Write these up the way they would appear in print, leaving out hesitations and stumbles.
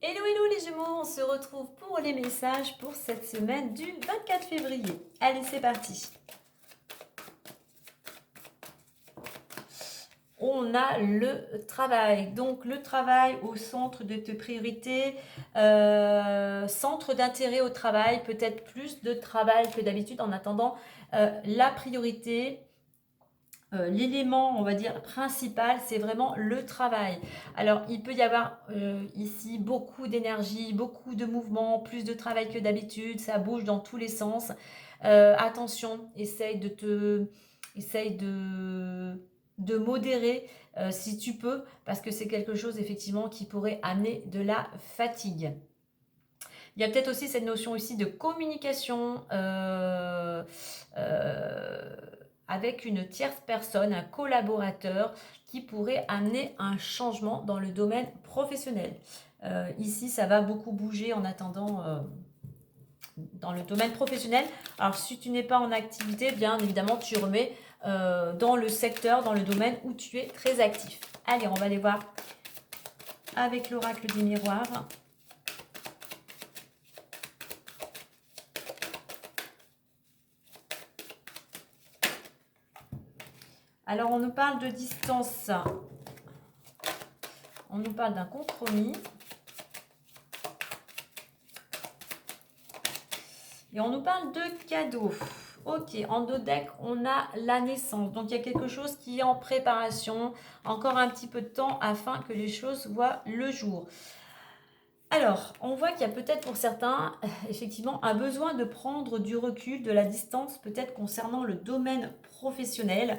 Hello, hello les Gémeaux, on se retrouve pour les messages pour cette semaine du 24 février. Allez, c'est parti. On a le travail. Donc le travail au centre de tes priorités, centre d'intérêt au travail, peut-être plus de travail que d'habitude en attendant la priorité. L'élément, on va dire, principal, c'est vraiment le travail. Alors, il peut y avoir ici beaucoup d'énergie, beaucoup de mouvement, plus de travail que d'habitude, ça bouge dans tous les sens. Attention, essaye de modérer si tu peux, parce que c'est quelque chose effectivement qui pourrait amener de la fatigue. Il y a peut-être aussi cette notion ici de communication avec une tierce personne, un collaborateur qui pourrait amener un changement dans le domaine professionnel. Ici, ça va beaucoup bouger en attendant dans le domaine professionnel. Alors, si tu n'es pas en activité, bien évidemment, tu remets dans le secteur, dans le domaine où tu es très actif. Allez, on va aller voir avec l'oracle des miroirs. Alors, on nous parle de distance. On nous parle d'un compromis. Et on nous parle de cadeaux. Ok, en dos deck, on a la naissance. Donc, il y a quelque chose qui est en préparation. Encore un petit peu de temps afin que les choses voient le jour. Alors, on voit qu'il y a peut-être pour certains, effectivement, un besoin de prendre du recul, de la distance, peut-être concernant le domaine professionnel.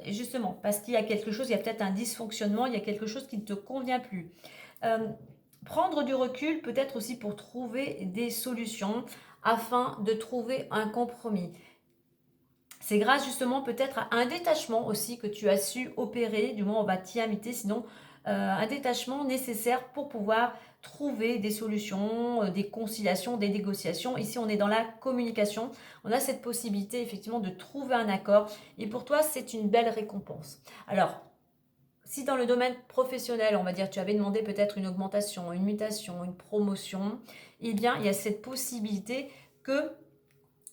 Justement, parce qu'il y a quelque chose, il y a peut-être un dysfonctionnement, il y a quelque chose qui ne te convient plus. Prendre du recul, peut-être aussi pour trouver des solutions, afin de trouver un compromis. C'est grâce justement peut-être à un détachement aussi que tu as su opérer, du moins on va t'y inviter, sinon un détachement nécessaire pour pouvoir trouver des solutions, des conciliations, des négociations. Ici on est dans la communication, on a cette possibilité effectivement de trouver un accord et pour toi c'est une belle récompense. Alors, si dans le domaine professionnel, on va dire, tu avais demandé peut-être une augmentation, une mutation, une promotion, eh bien il y a cette possibilité que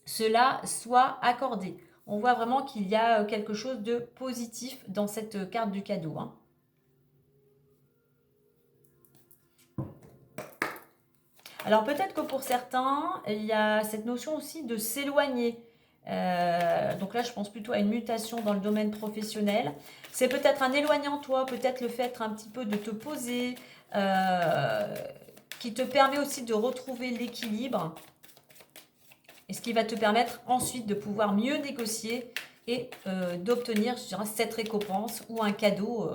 cela soit accordé. On voit vraiment qu'il y a quelque chose de positif dans cette carte du cadeau. Hein. Alors peut-être que pour certains, il y a cette notion aussi de s'éloigner. Donc là, je pense plutôt à une mutation dans le domaine professionnel. C'est peut-être un éloignement en toi, peut-être le fait un petit peu de te poser, qui te permet aussi de retrouver l'équilibre. Et ce qui va te permettre ensuite de pouvoir mieux négocier et d'obtenir cette récompense ou un cadeau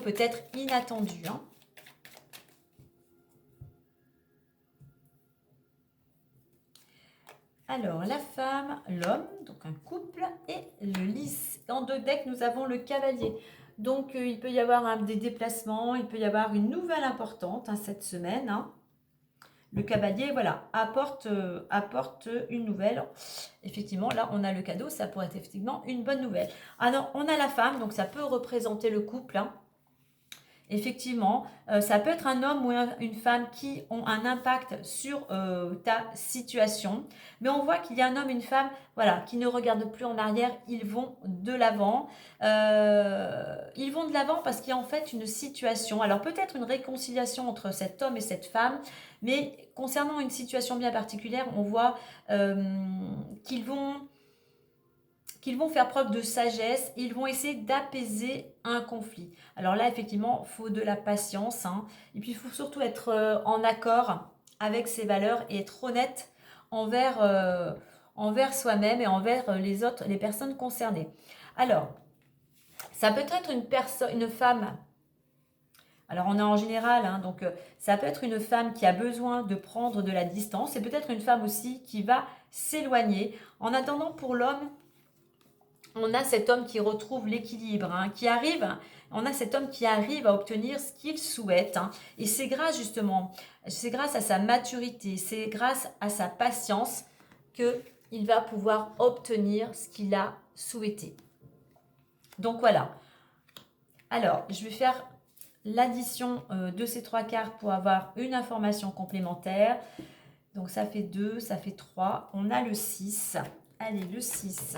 peut-être inattendu. Hein. Alors, la femme, l'homme, donc un couple, et le lys. En deux decks, nous avons le cavalier. Donc, il peut y avoir des déplacements, il peut y avoir une nouvelle importante cette semaine. Hein. Le cavalier, voilà, apporte une nouvelle. Effectivement, là, on a le cadeau, ça pourrait être effectivement une bonne nouvelle. Alors, on a la femme, donc ça peut représenter le couple. Hein. Effectivement, ça peut être un homme ou une femme qui ont un impact sur ta situation. Mais on voit qu'il y a un homme et une femme voilà, qui ne regardent plus en arrière, ils vont de l'avant. Ils vont de l'avant parce qu'il y a en fait une situation. Alors peut-être une réconciliation entre cet homme et cette femme, mais concernant une situation bien particulière, on voit qu'ils vont faire preuve de sagesse, ils vont essayer d'apaiser un conflit. Alors là, effectivement, il faut de la patience, hein. Et puis il faut surtout être en accord avec ses valeurs et être honnête envers soi-même et envers les autres, les personnes concernées. Alors, ça peut être une femme. Alors on a en général, hein, donc ça peut être une femme qui a besoin de prendre de la distance et peut-être une femme aussi qui va s'éloigner. En attendant, pour l'homme, on a cet homme qui retrouve l'équilibre, hein, on a cet homme qui arrive à obtenir ce qu'il souhaite. Hein, et c'est grâce justement, c'est grâce à sa maturité, c'est grâce à sa patience qu'il va pouvoir obtenir ce qu'il a souhaité. Donc voilà. Alors, je vais faire l'addition de ces 3 cartes pour avoir une information complémentaire. Donc ça fait 2, ça fait 3. On a le 6. Allez, le 6.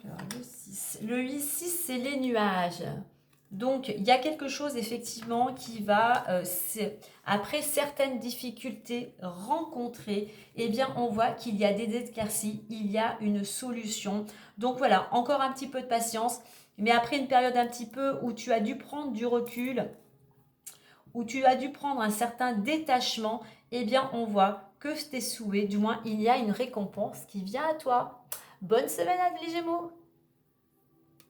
Alors, le 6. Le 8-6, c'est les nuages. Donc, il y a quelque chose effectivement qui va, après certaines difficultés rencontrées, eh bien, on voit qu'il y a des éclaircies, il y a une solution. Donc voilà, encore un petit peu de patience. Mais après une période un petit peu où tu as dû prendre du recul, où tu as dû prendre un certain détachement, eh bien, on voit que tes souhaits, du moins, il y a une récompense qui vient à toi. Bonne semaine à les Gémeaux!